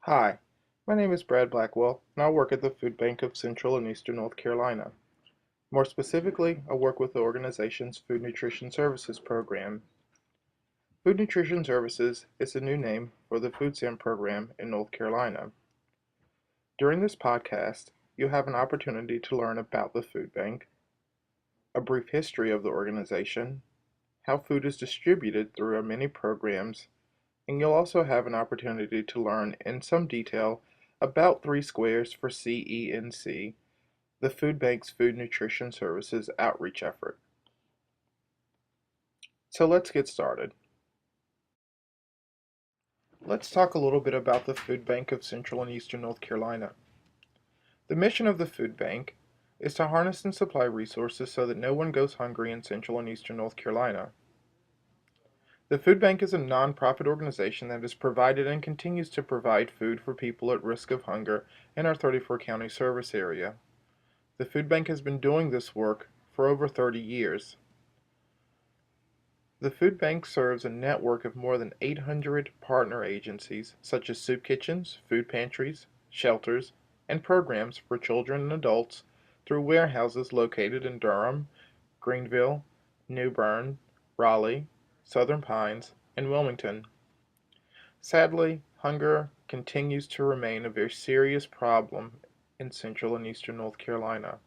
Hi, my name is Brad Blackwell, and I work at the Food Bank of Central and Eastern North Carolina. More specifically, I work with the organization's Food Nutrition Services program. Food Nutrition Services is the new name for the Food CENC program in North Carolina. During this podcast, you'll have an opportunity to learn about the food bank, a brief history of the organization, how food is distributed through our many programs, and you'll also have an opportunity to learn in some detail about 3 squares for CENC, the Food Bank's Food Nutrition Services outreach effort. So let's get started. Let's talk a little bit about the Food Bank of Central and Eastern North Carolina. The mission of the Food Bank is to harness and supply resources so that no one goes hungry in Central and Eastern North Carolina. The Food Bank is a nonprofit organization that has provided and continues to provide food for people at risk of hunger in our 34-county service area. The Food Bank has been doing this work for over 30 years. The Food Bank serves a network of more than 800 partner agencies such as soup kitchens, food pantries, shelters, and programs for children and adults through warehouses located in Durham, Greenville, New Bern, Raleigh, Southern Pines, and Wilmington. Sadly, hunger continues to remain a very serious problem in Central and Eastern North Carolina.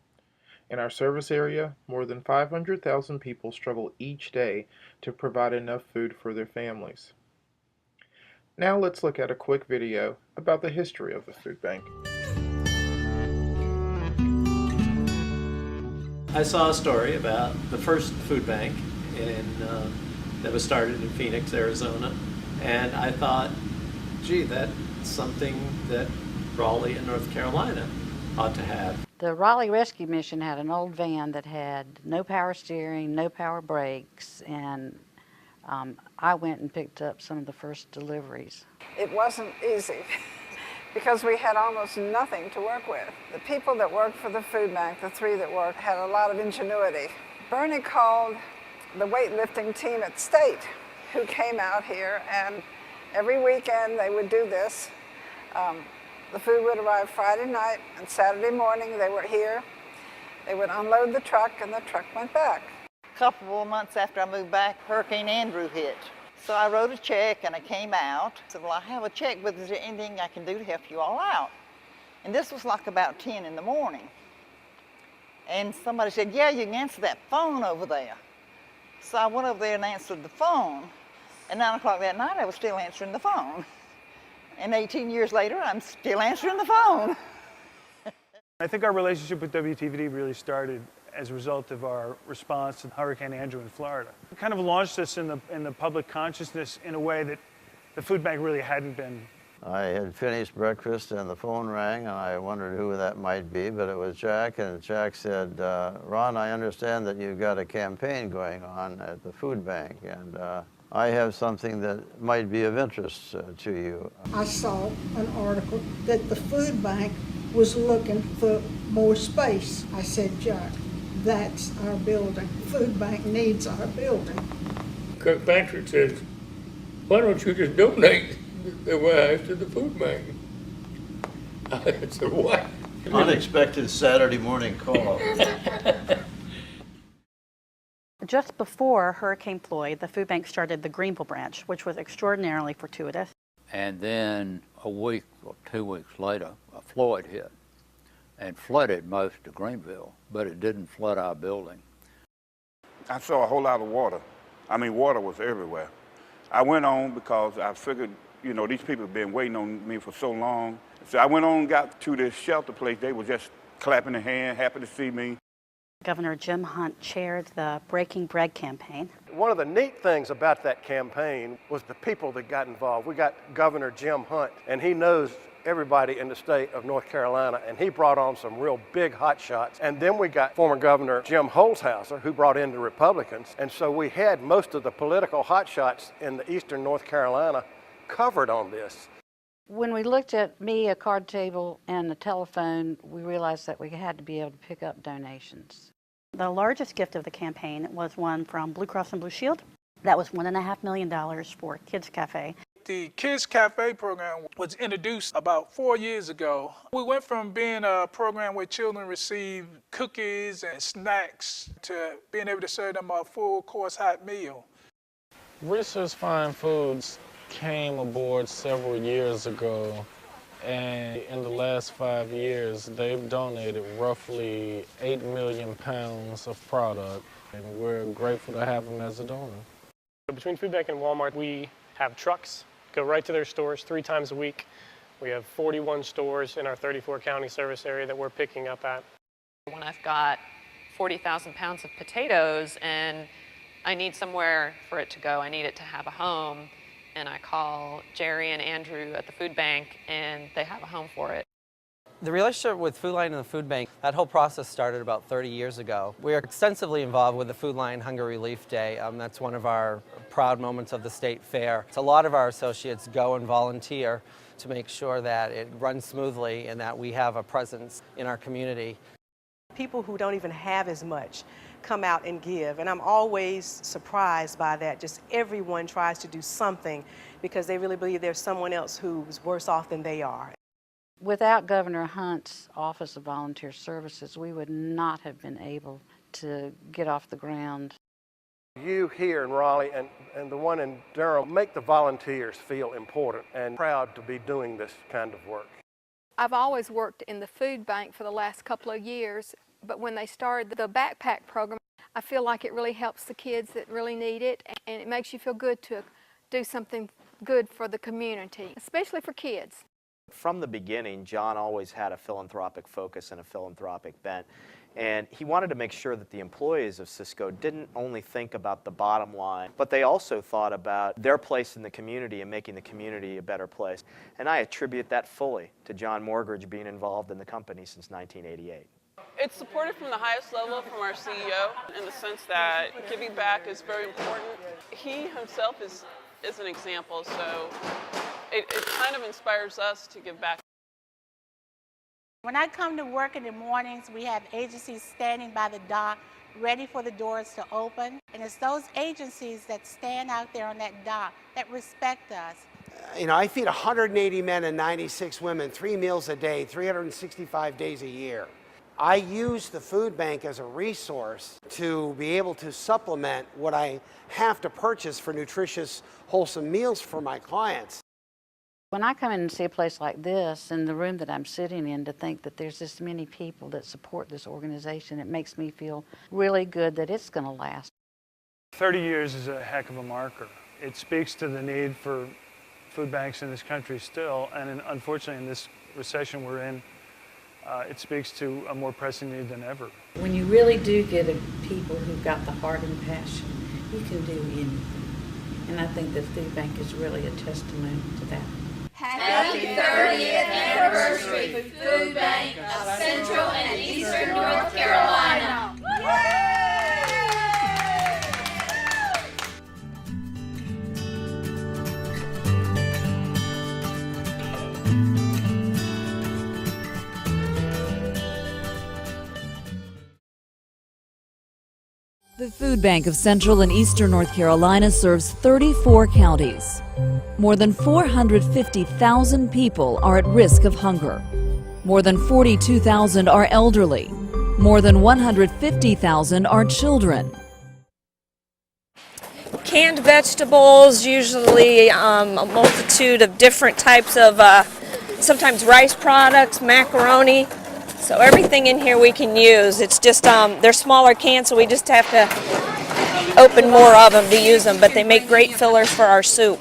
In our service area, more than 500,000 people struggle each day to provide enough food for their families. Now let's look at a quick video about the history of the food bank. I saw a story about the first food bank that was started in Phoenix, Arizona, and I thought, gee, that's something that Raleigh and North Carolina ought to have. The Raleigh Rescue Mission had an old van that had no power steering, no power brakes, and I went and picked up some of the first deliveries. It wasn't easy because we had almost nothing to work with. The people that worked for the food bank, the 3 that worked, had a lot of ingenuity. Bernie called the weightlifting team at State, who came out here, and every weekend they would do this. The food would arrive Friday night, and Saturday morning they were here. They would unload the truck, and the truck went back. A couple of months after I moved back, Hurricane Andrew hit. So I wrote a check, and I came out. I said, well, I have a check, but is there anything I can do to help you all out? And this was like about 10 in the morning. And somebody said, yeah, you can answer that phone over there. So I went over there and answered the phone. At 9 o'clock that night, I was still answering the phone. And 18 years later, I'm still answering the phone. I think our relationship with WTVD really started as a result of our response to Hurricane Andrew in Florida. It kind of launched us in the public consciousness in a way that the food bank really hadn't been. I had finished breakfast and the phone rang, and I wondered who that might be, but it was Jack, and Jack said, Ron, I understand that you've got a campaign going on at the food bank, and I have something that might be of interest to you. I saw an article that the food bank was looking for more space. I said, Jack, that's our building. Food bank needs our building. Kirkpatrick says, why don't you just donate the warehouse to the food bank? I said, what? Unexpected Saturday morning call. Just before Hurricane Floyd, the food bank started the Greenville branch, which was extraordinarily fortuitous. And then a week or 2 weeks later, a Floyd hit and flooded most of Greenville, but it didn't flood our building. I saw a whole lot of water. I mean, water was everywhere. I went on because I figured, you know, these people have been waiting on me for so long. So I went on and got to this shelter place. They were just clapping their hands, happy to see me. Governor Jim Hunt chaired the Breaking Bread campaign. One of the neat things about that campaign was the people that got involved. We got Governor Jim Hunt, and he knows everybody in the state of North Carolina, and he brought on some real big hot shots. And then we got former Governor Jim Holzhauser, who brought in the Republicans. And so we had most of the political hot shots in the eastern North Carolina covered on this. When we looked at me, a card table, and a telephone, we realized that we had to be able to pick up donations. The largest gift of the campaign was one from Blue Cross and Blue Shield. That was $1.5 million for Kids Cafe. The Kids Cafe program was introduced about 4 years ago. We went from being a program where children receive cookies and snacks to being able to serve them a full course hot meal. Richard's Fine Foods came aboard several years ago, and in the last 5 years, they've donated roughly 8 million pounds of product, and we're grateful to have them as a donor. Between Food Bank and Walmart, we have trucks go right to their stores 3 times a week. We have 41 stores in our 34 county service area that we're picking up at. When I've got 40,000 pounds of potatoes and I need somewhere for it to go, I need it to have a home, and I call Jerry and Andrew at the food bank and they have a home for it. The relationship with Food Line and the food bank, that whole process started about 30 years ago. We are extensively involved with the Food Line Hunger Relief Day. That's one of our proud moments of the state fair. So a lot of our associates go and volunteer to make sure that it runs smoothly and that we have a presence in our community. People who don't even have as much come out and give, and I'm always surprised by that. Just everyone tries to do something because they really believe there's someone else who's worse off than they are. Without Governor Hunt's Office of Volunteer Services, we would not have been able to get off the ground. You here in Raleigh and the one in Durham make the volunteers feel important and proud to be doing this kind of work. I've always worked in the food bank for the last couple of years, but when they started the backpack program, I feel like it really helps the kids that really need it, and it makes you feel good to do something good for the community, especially for kids. From the beginning, John always had a philanthropic focus and a philanthropic bent. And he wanted to make sure that the employees of Cisco didn't only think about the bottom line, but they also thought about their place in the community and making the community a better place. And I attribute that fully to John Morgridge being involved in the company since 1988. It's supported from the highest level from our CEO in the sense that giving back is very important. He himself is an example, so it kind of inspires us to give back. When I come to work in the mornings, we have agencies standing by the dock ready for the doors to open. And it's those agencies that stand out there on that dock that respect us. I feed 180 men and 96 women, 3 meals a day, 365 days a year. I use the food bank as a resource to be able to supplement what I have to purchase for nutritious, wholesome meals for my clients. When I come in and see a place like this, in the room that I'm sitting in, to think that there's this many people that support this organization, it makes me feel really good that it's going to last. 30 years is a heck of a marker. It speaks to the need for food banks in this country still, and unfortunately in this recession we're in, it speaks to a more pressing need than ever. When you really do get people who've got the heart and passion, you can do anything. And I think the food bank is really a testimony to that. Happy 30th anniversary, Food Bank of Central and Eastern North Carolina. The Food Bank of Central and Eastern North Carolina serves 34 counties. More than 450,000 people are at risk of hunger. More than 42,000 are elderly. More than 150,000 are children. Canned vegetables, usually a multitude of different types of, sometimes rice products, macaroni. So everything in here we can use. It's just, they're smaller cans, so we just have to open more of them to use them, but they make great fillers for our soup.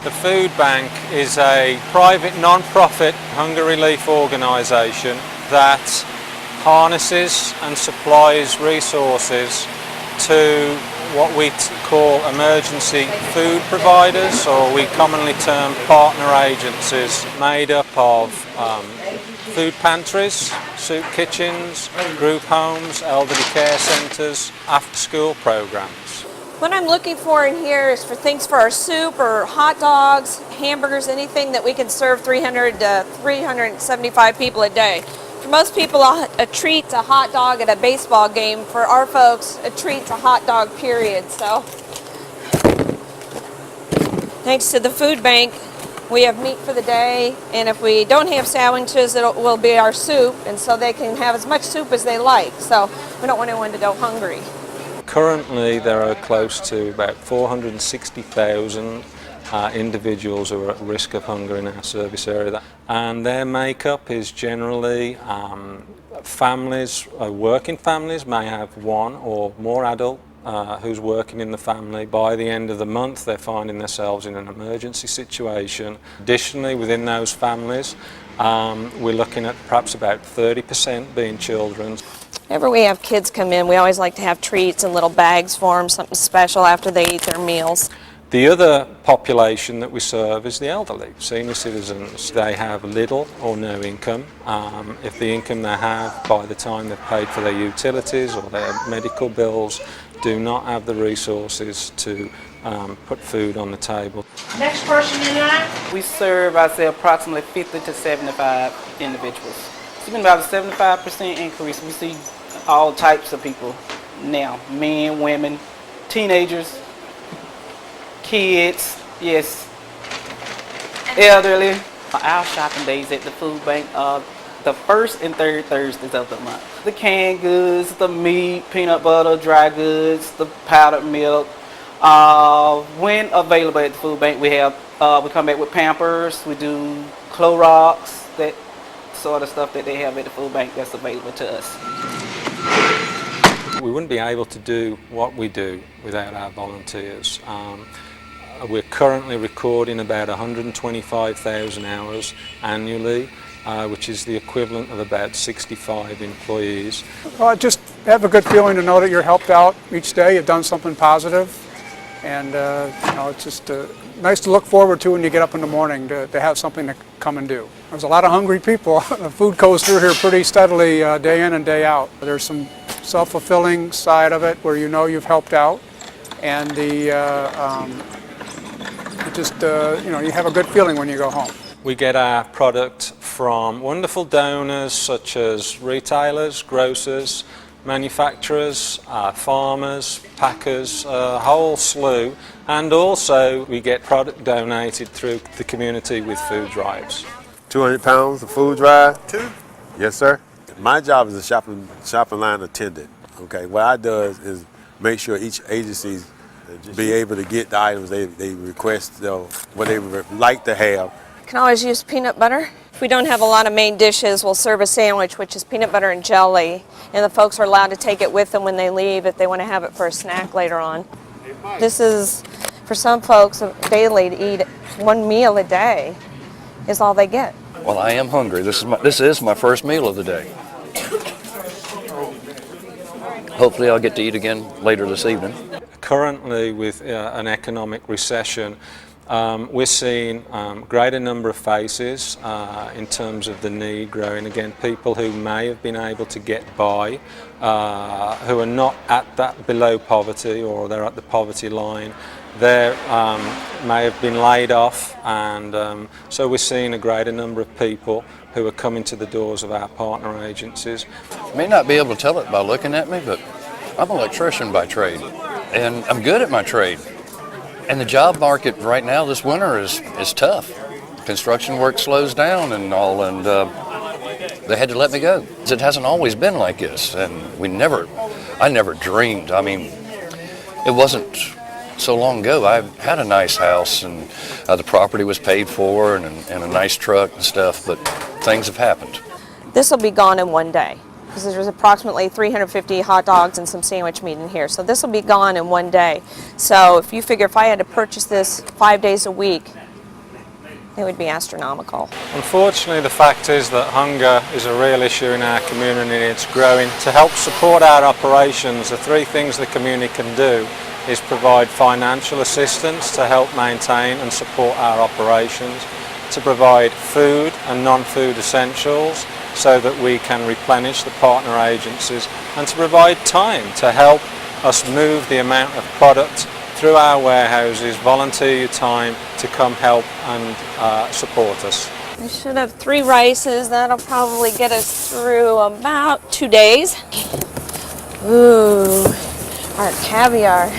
The Food Bank is a private non-profit hunger relief organisation that harnesses and supplies resources to what we call emergency food providers, or we commonly term partner agencies, made up of food pantries, soup kitchens, group homes, elderly care centres, after-school programmes. What I'm looking for in here is for things for our soup or hot dogs, hamburgers, anything that we can serve 300 to 375 people a day. For most people, a treat's a hot dog at a baseball game. For our folks, a treat's a hot dog, period. So, thanks to the food bank, We have meat for the day, and if we don't have sandwiches, it will be our soup, and so they can have as much soup as they like. So we don't want anyone to go hungry. Currently, there are close to about 460,000 individuals who are at risk of hunger in our service area, and their makeup is generally families, working families may have one or more adult who's working in the family. By the end of the month, they're finding themselves in an emergency situation. Additionally, within those families, we're looking at perhaps about 30% being children. Whenever we have kids come in, we always like to have treats and little bags for them, something special after they eat their meals. The other population that we serve is the elderly, senior citizens. They have little or no income. If the income they have by the time they've paid for their utilities or their medical bills, do not have the resources to put food on the table. Next person in line. We serve, I'd say, approximately 50 to 75 individuals. It's been about a 75% increase. We see all types of people now, men, women, teenagers, kids, yes, elderly. Our shopping days at the food bank are the first and third Thursdays of the month. The canned goods, the meat, peanut butter, dry goods, the powdered milk. When available at the food bank, we come back with Pampers, we do Clorox, that sort of stuff that they have at the food bank that's available to us. We wouldn't be able to do what we do without our volunteers. We're currently recording about 125,000 hours annually, which is the equivalent of about 65 employees. Well, just have a good feeling to know that you're helped out each day, you've done something positive, and you know, it's just nice to look forward to when you get up in the morning to have something to come and do. There's a lot of hungry people. The food goes through here pretty steadily day in and day out. There's some self-fulfilling side of it where you know you've helped out, and you know, you have a good feeling when you go home. We get our product from wonderful donors such as retailers, grocers, manufacturers, farmers, packers, a whole slew, and also we get product donated through the community with food drives. 200 pounds of food drive? Yes, sir. My job is a shopping line attendant. Okay, what I do is make sure each agency be able to get the items they request, what they would like to have. Can always use peanut butter. If we don't have a lot of main dishes, we'll serve a sandwich, which is peanut butter and jelly, and the folks are allowed to take it with them when they leave if they want to have it for a snack later on. This is, for some folks, daily to eat one meal a day is all they get. Well, I am hungry. This is my first meal of the day. Hopefully I'll get to eat again later this evening. Currently, with an economic recession, we're seeing greater number of faces in terms of the need growing. Again, people who may have been able to get by, who are not at that below poverty or they're at the poverty line, they may have been laid off, and so we're seeing a greater number of people who are coming to the doors of our partner agencies. You may not be able to tell it by looking at me, but I'm an electrician by trade, and I'm good at my trade. And the job market right now this winter is tough. Construction work slows down and all, and they had to let me go. It hasn't always been like this, and I never dreamed. I mean, it wasn't so long ago. I had a nice house, and the property was paid for, and a nice truck and stuff, but things have happened. This will be gone in one day, because there's approximately 350 hot dogs and some sandwich meat in here. So this will be gone in one day. So if you figure if I had to purchase this 5 days a week, it would be astronomical. Unfortunately, the fact is that hunger is a real issue in our community, and it's growing. To help support our operations, the three things the community can do is provide financial assistance to help maintain and support our operations, to provide food and non-food essentials so that we can replenish the partner agencies, and to provide time to help us move the amount of product through our warehouses. Volunteer your time to come help and support us. We should have 3 rices. That'll probably get us through about 2 days. Ooh, our caviar.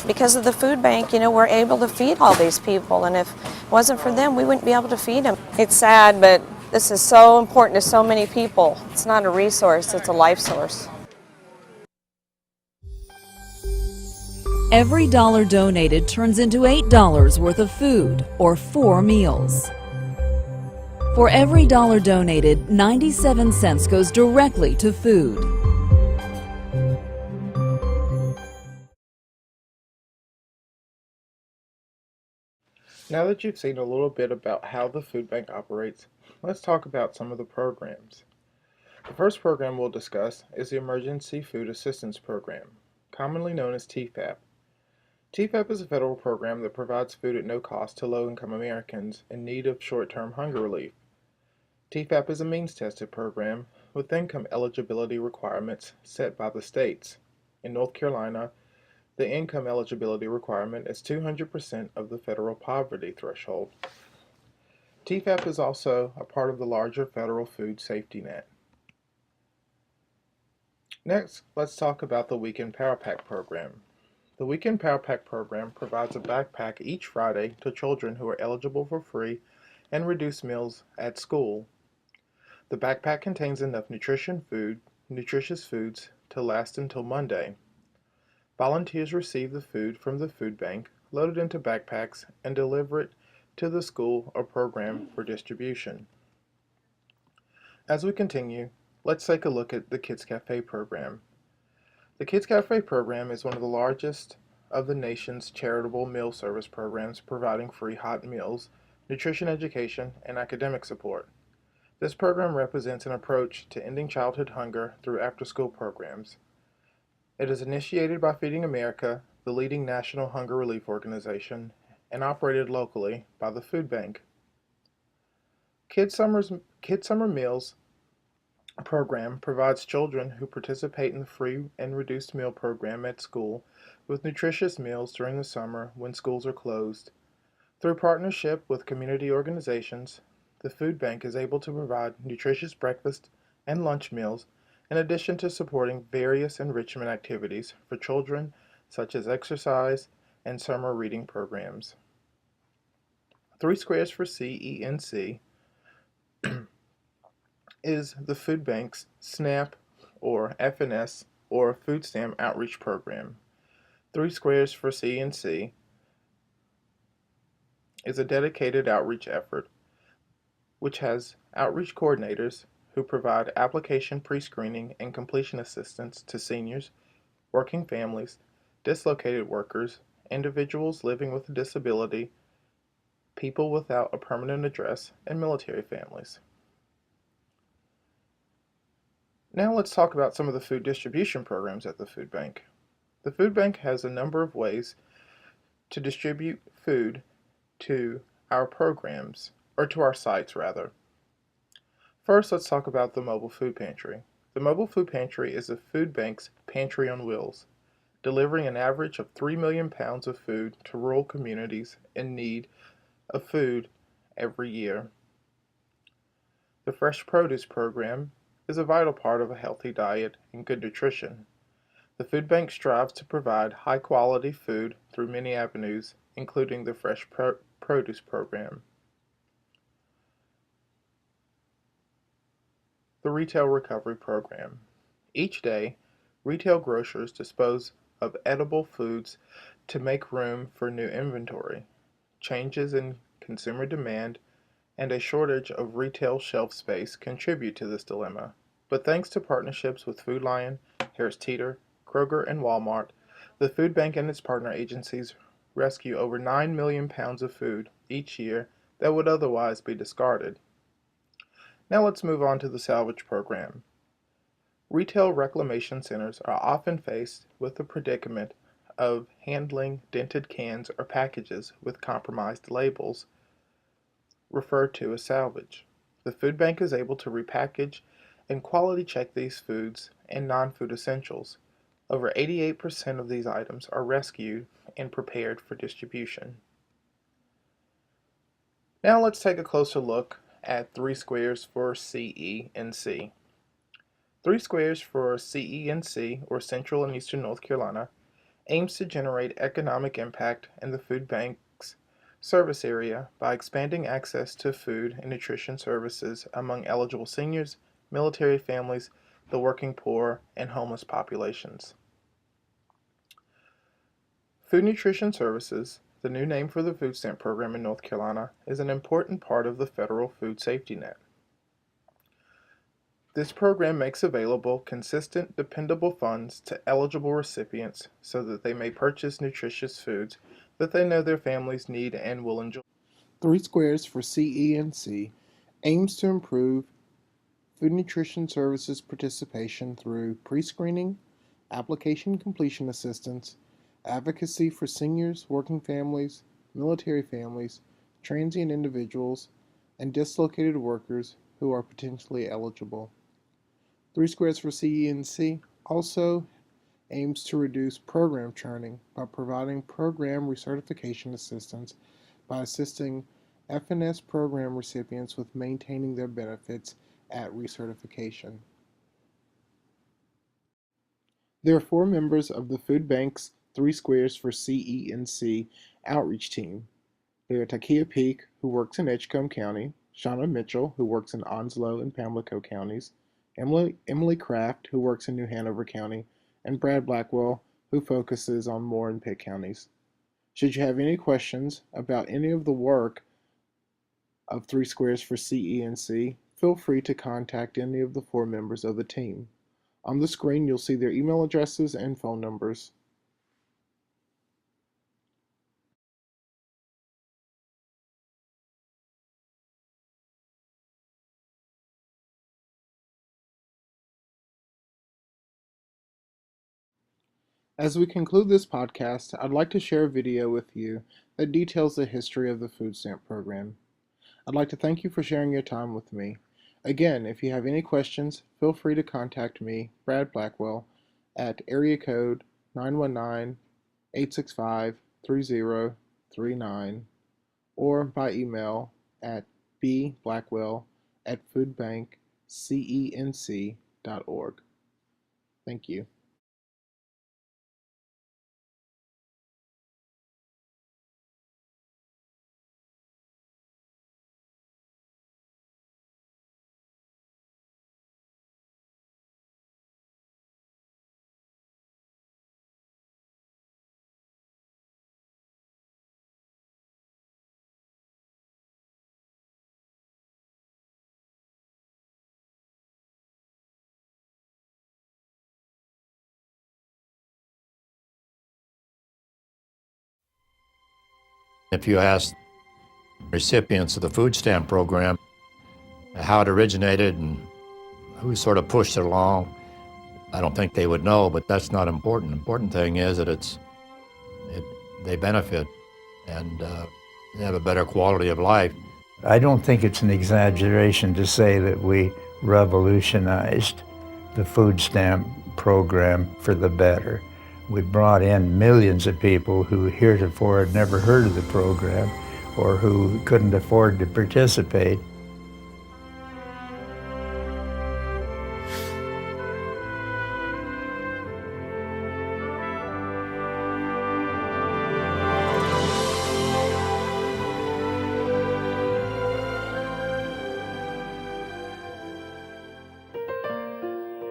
because of the food bank, you know, we're able to feed all these people, and if it wasn't for them, we wouldn't be able to feed them. It's sad, but this is so important to so many people. It's not a resource, it's a life source. Every dollar donated turns into $8 worth of food, or 4 meals. For every dollar donated, 97 cents goes directly to food. Now that you've seen a little bit about how the food bank operates, let's talk about some of the programs. The first program we'll discuss is the Emergency Food Assistance Program, commonly known as TFAP. TFAP is a federal program that provides food at no cost to low-income Americans in need of short-term hunger relief. TFAP is a means-tested program with income eligibility requirements set by the states. In North Carolina, the income eligibility requirement is 200% of the federal poverty threshold. TFAP is also a part of the larger federal food safety net. Next, let's talk about the Weekend Power Pack program. The Weekend Power Pack program provides a backpack each Friday to children who are eligible for free and reduced meals at school. The backpack contains enough nutritious foods to last until Monday. Volunteers receive the food from the food bank, load it into backpacks, and deliver it to the school or program for distribution. As we continue, let's take a look at the Kids Cafe program. The Kids Cafe program is one of the largest of the nation's charitable meal service programs providing free hot meals, nutrition education, and academic support. This program represents an approach to ending childhood hunger through after-school programs. It is initiated by Feeding America, the leading national hunger relief organization, and operated locally by the food bank. Kids Summer Meals program provides children who participate in the free and reduced meal program at school with nutritious meals during the summer when schools are closed. Through partnership with community organizations, the food bank is able to provide nutritious breakfast and lunch meals in addition to supporting various enrichment activities for children such as exercise and summer reading programs. 3 Squares for CENC is the food bank's SNAP or FNS or Food Stamp Outreach Program. 3 Squares for CNC is a dedicated outreach effort which has outreach coordinators who provide application pre-screening and completion assistance to seniors, working families, dislocated workers, individuals living with a disability, people without a permanent address, and military families. Now let's talk about some of the food distribution programs at the food bank. The food bank has a number of ways to distribute food to our programs, or to our sites rather. First, let's talk about the mobile food pantry. The mobile food pantry is the food bank's pantry on wheels, delivering an average of 3 million pounds of food to rural communities in need of food every year. The Fresh Produce program is a vital part of a healthy diet and good nutrition. The food bank strives to provide high-quality food through many avenues, including the Fresh Produce program. The Retail Recovery Program. Each day, retail grocers dispose of edible foods to make room for new inventory. Changes in consumer demand and a shortage of retail shelf space contribute to this dilemma. But thanks to partnerships with Food Lion, Harris Teeter, Kroger, and Walmart, the food bank and its partner agencies rescue over 9 million pounds of food each year that would otherwise be discarded. Now let's move on to the salvage program. Retail reclamation centers are often faced with the predicament of handling dented cans or packages with compromised labels, referred to as salvage. The food bank is able to repackage and quality check these foods and non-food essentials. Over 88% of these items are rescued and prepared for distribution. Now let's take a closer look at 3 Squares for CENC. 3 Squares for CENC, or Central and Eastern North Carolina, aims to generate economic impact in the food bank's service area by expanding access to food and nutrition services among eligible seniors, military families, the working poor, and homeless populations. Food Nutrition Services, the new name for the food stamp program in North Carolina, is an important part of the federal food safety net. This program makes available consistent, dependable funds to eligible recipients so that they may purchase nutritious foods that they know their families need and will enjoy. 3 Squares for CENC aims to improve food nutrition services participation through pre-screening, application completion assistance, advocacy for seniors, working families, military families, transient individuals, and dislocated workers who are potentially eligible. 3 Squares for CENC also aims to reduce program churning by providing program recertification assistance by assisting FNS program recipients with maintaining their benefits at recertification. There are 4 members of the Food Bank's 3 Squares for CENC outreach team. They are Takia Peak, who works in Edgecombe County, Shauna Mitchell, who works in Onslow and Pamlico counties, Emily Kraft, who works in New Hanover County, and Brad Blackwell, who focuses on Moore and Pitt counties. Should you have any questions about any of the work of 3 Squares for CENC, feel free to contact any of the 4 members of the team. On the screen, you'll see their email addresses and phone numbers. As we conclude this podcast, I'd like to share a video with you that details the history of the food stamp program. I'd like to thank you for sharing your time with me. Again, if you have any questions, feel free to contact me, Brad Blackwell, at area code 919-865-3039 or by email at bblackwell@foodbankcenc.org. Thank you. If you ask recipients of the food stamp program how it originated and who sort of pushed it along, I don't think they would know, but that's not important. The important thing is that they benefit and they have a better quality of life. I don't think it's an exaggeration to say that we revolutionized the food stamp program for the better. We brought in millions of people who heretofore had never heard of the program or who couldn't afford to participate.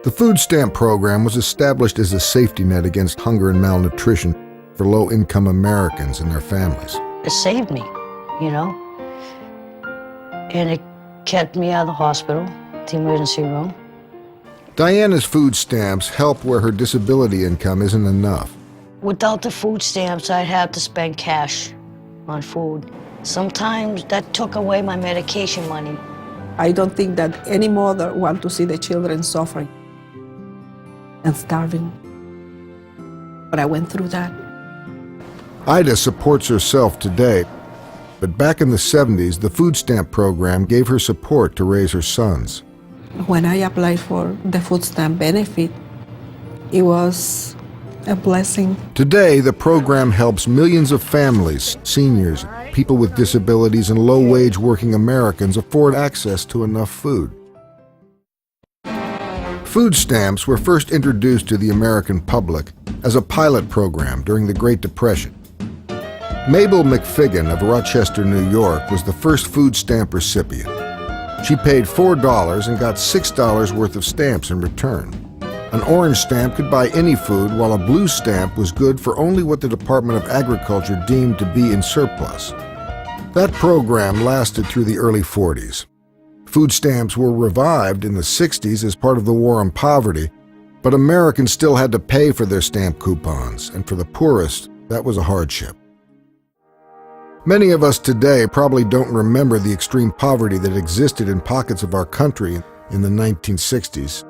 The food stamp program was established as a safety net against hunger and malnutrition for low-income Americans and their families. It saved me, you know, and it kept me out of the hospital, the emergency room. Diana's food stamps help where her disability income isn't enough. Without the food stamps, I'd have to spend cash on food. Sometimes that took away my medication money. I don't think that any mother wants to see the children suffering and starving. But I went through that. Ida supports herself today, but back in the 70s, the food stamp program gave her support to raise her sons. When I applied for the food stamp benefit, it was a blessing. Today, the program helps millions of families, seniors, people with disabilities, and low-wage working Americans afford access to enough food. Food stamps were first introduced to the American public as a pilot program during the Great Depression. Mabel McFiggin of Rochester, New York, was the first food stamp recipient. She paid $4 and got $6 worth of stamps in return. An orange stamp could buy any food, while a blue stamp was good for only what the Department of Agriculture deemed to be in surplus. That program lasted through the early 40s. Food stamps were revived in the 60s as part of the war on poverty, but Americans still had to pay for their stamp coupons, and for the poorest, that was a hardship. Many of us today probably don't remember the extreme poverty that existed in pockets of our country in the 1960s.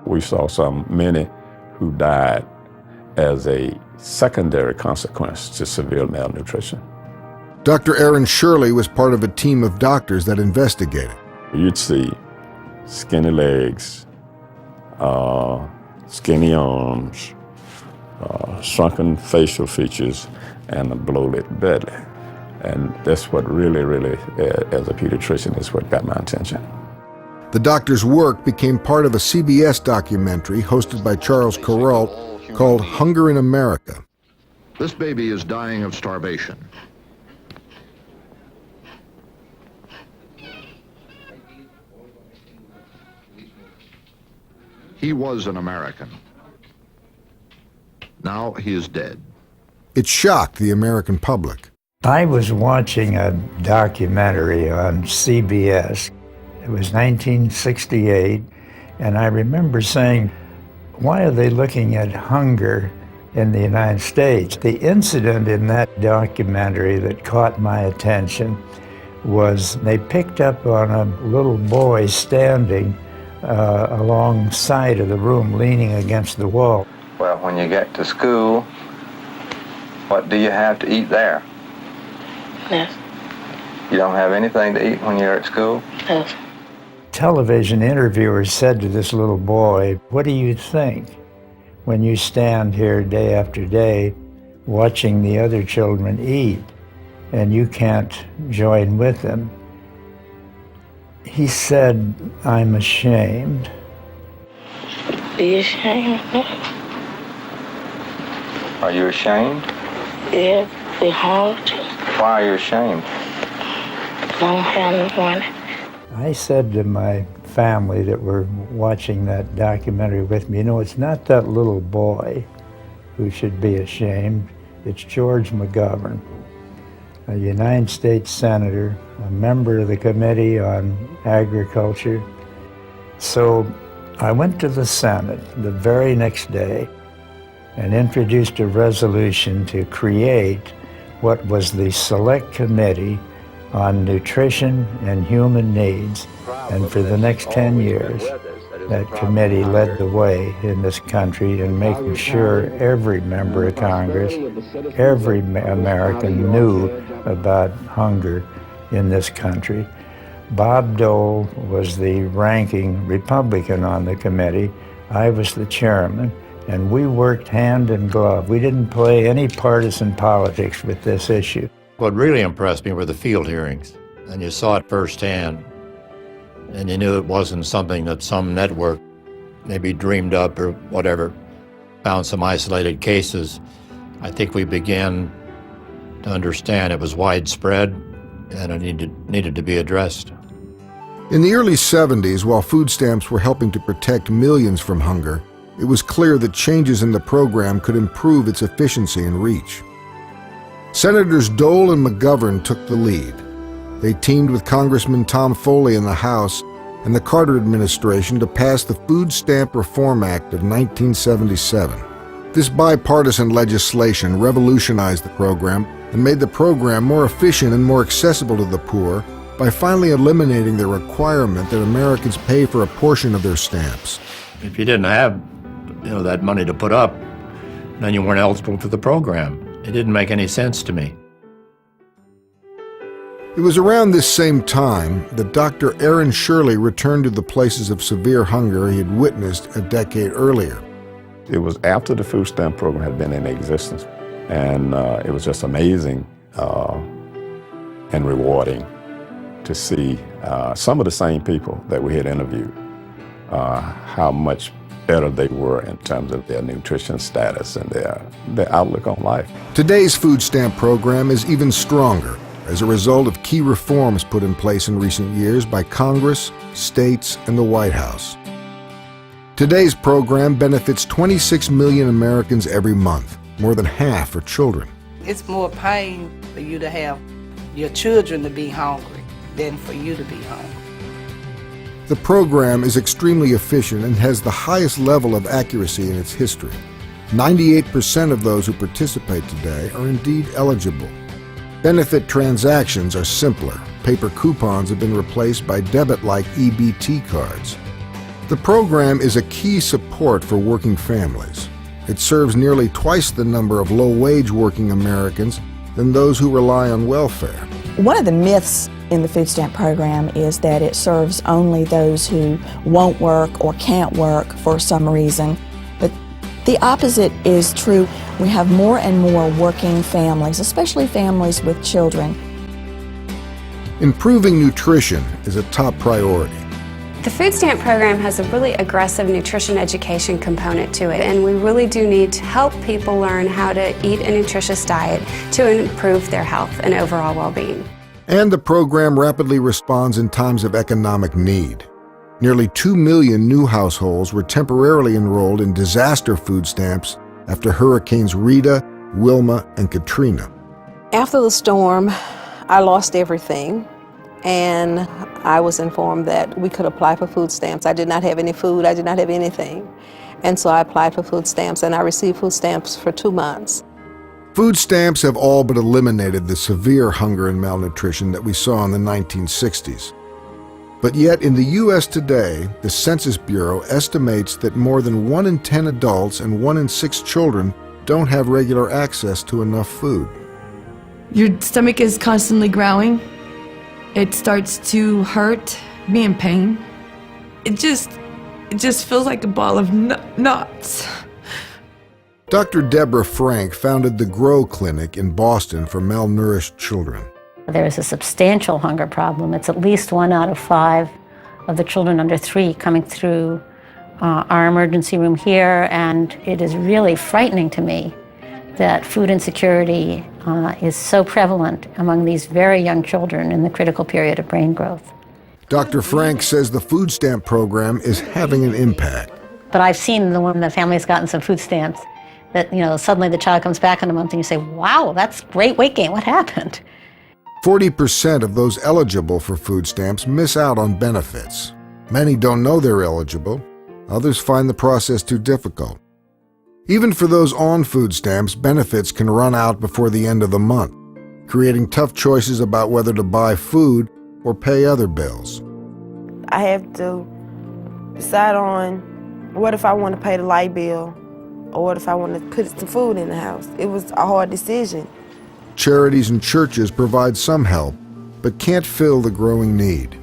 We saw many who died as a secondary consequence to severe malnutrition. Dr. Aaron Shirley was part of a team of doctors that investigated. You'd see skinny legs, skinny arms, shrunken facial features, and a bloated belly. And that's what really, as a pediatrician, is what got my attention. The doctor's work became part of a CBS documentary hosted by Charles Kuralt called Hunger in America. This baby is dying of starvation. He was an American. Now he is dead. It shocked the American public. I was watching a documentary on CBS. It was 1968, and I remember saying, why are they looking at hunger in the United States? The incident in that documentary that caught my attention was they picked up on a little boy standing alongside of the room, leaning against the wall. Well, when you get to school, what do you have to eat there? Yes. You don't have anything to eat when you're at school? Yes. Television interviewers said to this little boy, what do you think when you stand here day after day watching the other children eat and you can't join with them? He said, I'm ashamed. Are you ashamed? Are you ashamed? Yeah, they harmed you. Why are you ashamed? Don't have no money. I said to my family that were watching that documentary with me, it's not that little boy who should be ashamed. It's George McGovern, a United States Senator, a member of the Committee on Agriculture. So I went to the Senate the very next day and introduced a resolution to create what was the Select Committee on Nutrition and Human Needs. And for the next 10 years, that committee led the way in this country in making sure every member of Congress, every American knew about hunger in this country. Bob Dole was the ranking Republican on the committee. I was the chairman, and we worked hand in glove. We didn't play any partisan politics with this issue. What really impressed me were the field hearings, and you saw it firsthand, and you knew it wasn't something that some network maybe dreamed up or whatever, found some isolated cases. I think we began to understand it was widespread and it needed to be addressed. In the early 70s, while food stamps were helping to protect millions from hunger, it was clear that changes in the program could improve its efficiency and reach. Senators Dole and McGovern took the lead. They teamed with Congressman Tom Foley in the House and the Carter administration to pass the Food Stamp Reform Act of 1977. This bipartisan legislation revolutionized the program and made the program more efficient and more accessible to the poor by finally eliminating the requirement that Americans pay for a portion of their stamps. If you didn't have that money to put up, then you weren't eligible for the program. It didn't make any sense to me. It was around this same time that Dr. Aaron Shirley returned to the places of severe hunger he had witnessed a decade earlier. It was after the food stamp program had been in existence, and it was just amazing and rewarding to see some of the same people that we had interviewed, how much better they were in terms of their nutrition status and their outlook on life. Today's food stamp program is even stronger as a result of key reforms put in place in recent years by Congress, states, and the White House. Today's program benefits 26 million Americans every month. More than half are children. It's more pain for you to have your children to be hungry than for you to be hungry. The program is extremely efficient and has the highest level of accuracy in its history. 98% of those who participate today are indeed eligible. Benefit transactions are simpler. Paper coupons have been replaced by debit-like EBT cards. The program is a key support for working families. It serves nearly twice the number of low-wage working Americans than those who rely on welfare. One of the myths in the food stamp program is that it serves only those who won't work or can't work for some reason. But the opposite is true. We have more and more working families, especially families with children. Improving nutrition is a top priority. The food stamp program has a really aggressive nutrition education component to it, and we really do need to help people learn how to eat a nutritious diet to improve their health and overall well-being. And the program rapidly responds in times of economic need. Nearly 2 million new households were temporarily enrolled in disaster food stamps after Hurricanes Rita, Wilma, and Katrina. After the storm, I lost everything, and I was informed that we could apply for food stamps. I did not have any food, I did not have anything. And so I applied for food stamps, and I received food stamps for 2 months. Food stamps have all but eliminated the severe hunger and malnutrition that we saw in the 1960s. But yet in the U.S. today, the Census Bureau estimates that more than 1 in 10 adults and 1 in 6 children don't have regular access to enough food. Your stomach is constantly growling. It starts to hurt, be in pain. It just feels like a ball of knots. Dr. Deborah Frank founded the GROW Clinic in Boston for malnourished children. There is a substantial hunger problem. It's at least 1 out of 5 of the children under 3 coming through our emergency room here, and it is really frightening to me that food insecurity is so prevalent among these very young children in the critical period of brain growth. Dr. Frank says the food stamp program is having an impact. But I've seen when the family's gotten some food stamps that, suddenly the child comes back in a month and you say, wow, that's great weight gain, what happened? 40% of those eligible for food stamps miss out on benefits. Many don't know they're eligible. Others find the process too difficult. Even for those on food stamps, benefits can run out before the end of the month, creating tough choices about whether to buy food or pay other bills. I have to decide on what if I want to pay the light bill or what if I want to put some food in the house. It was a hard decision. Charities and churches provide some help, but can't fill the growing need.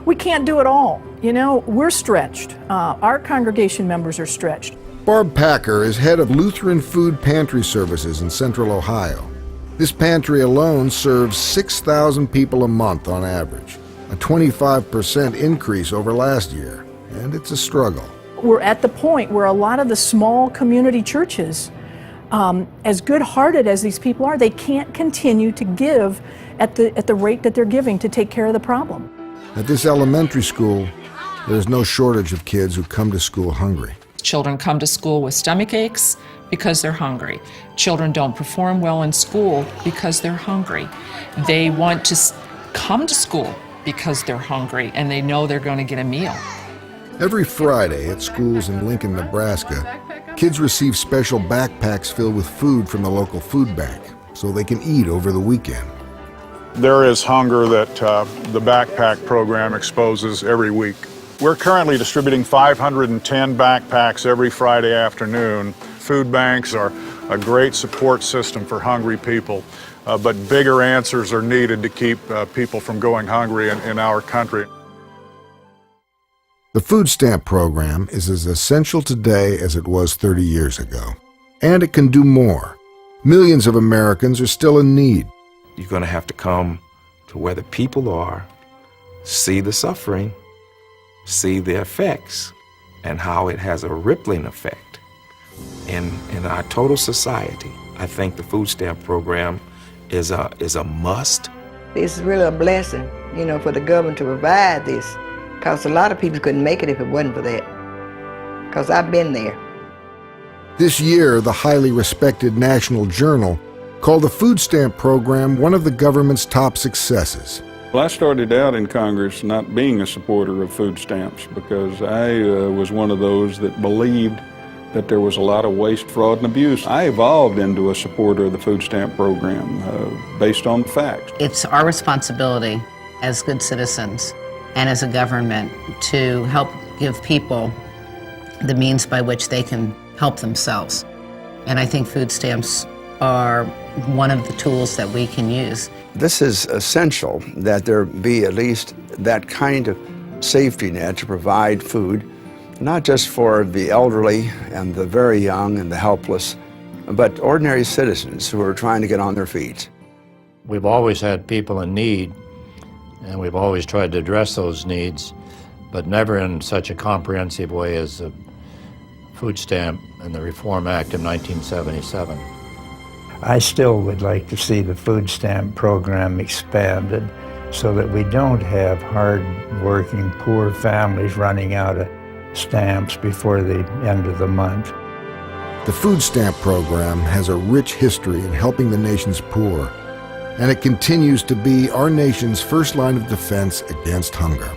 We can't do it all. We're stretched. Our congregation members are stretched. Barb Packer is head of Lutheran Food Pantry Services in Central Ohio. This pantry alone serves 6,000 people a month on average, a 25% increase over last year, and it's a struggle. We're at the point where a lot of the small community churches, as good-hearted as these people are, they can't continue to give at the rate that they're giving to take care of the problem. At this elementary school, there's no shortage of kids who come to school hungry. Children come to school with stomach aches because they're hungry. Children don't perform well in school because they're hungry. They want to come to school because they're hungry and they know they're going to get a meal. Every Friday at schools in Lincoln, Nebraska, kids receive special backpacks filled with food from the local food bank so they can eat over the weekend. There is hunger that the backpack program exposes every week. We're currently distributing 510 backpacks every Friday afternoon. Food banks are a great support system for hungry people, but bigger answers are needed to keep people from going hungry in our country. The food stamp program is as essential today as it was 30 years ago, and it can do more. Millions of Americans are still in need. You're going to have to come to where the people are, see the suffering, see the effects, and how it has a rippling effect in our total society. I think the food stamp program is a must. It's really a blessing, you know, for the government to provide this, because a lot of people couldn't make it if it wasn't for that, because I've been there. This year, the highly respected National Journal called the food stamp program one of the government's top successes. Well, I started out in Congress not being a supporter of food stamps because I was one of those that believed that there was a lot of waste, fraud, and abuse. I evolved into a supporter of the food stamp program based on facts. It's our responsibility as good citizens and as a government to help give people the means by which they can help themselves. And I think food stamps are one of the tools that we can use. This is essential that there be at least that kind of safety net to provide food, not just for the elderly and the very young and the helpless, but ordinary citizens who are trying to get on their feet. We've always had people in need, and we've always tried to address those needs, but never in such a comprehensive way as the food stamp and the Reform Act of 1977. I still would like to see the food stamp program expanded so that we don't have hard-working, poor families running out of stamps before the end of the month. The food stamp program has a rich history in helping the nation's poor, and it continues to be our nation's first line of defense against hunger.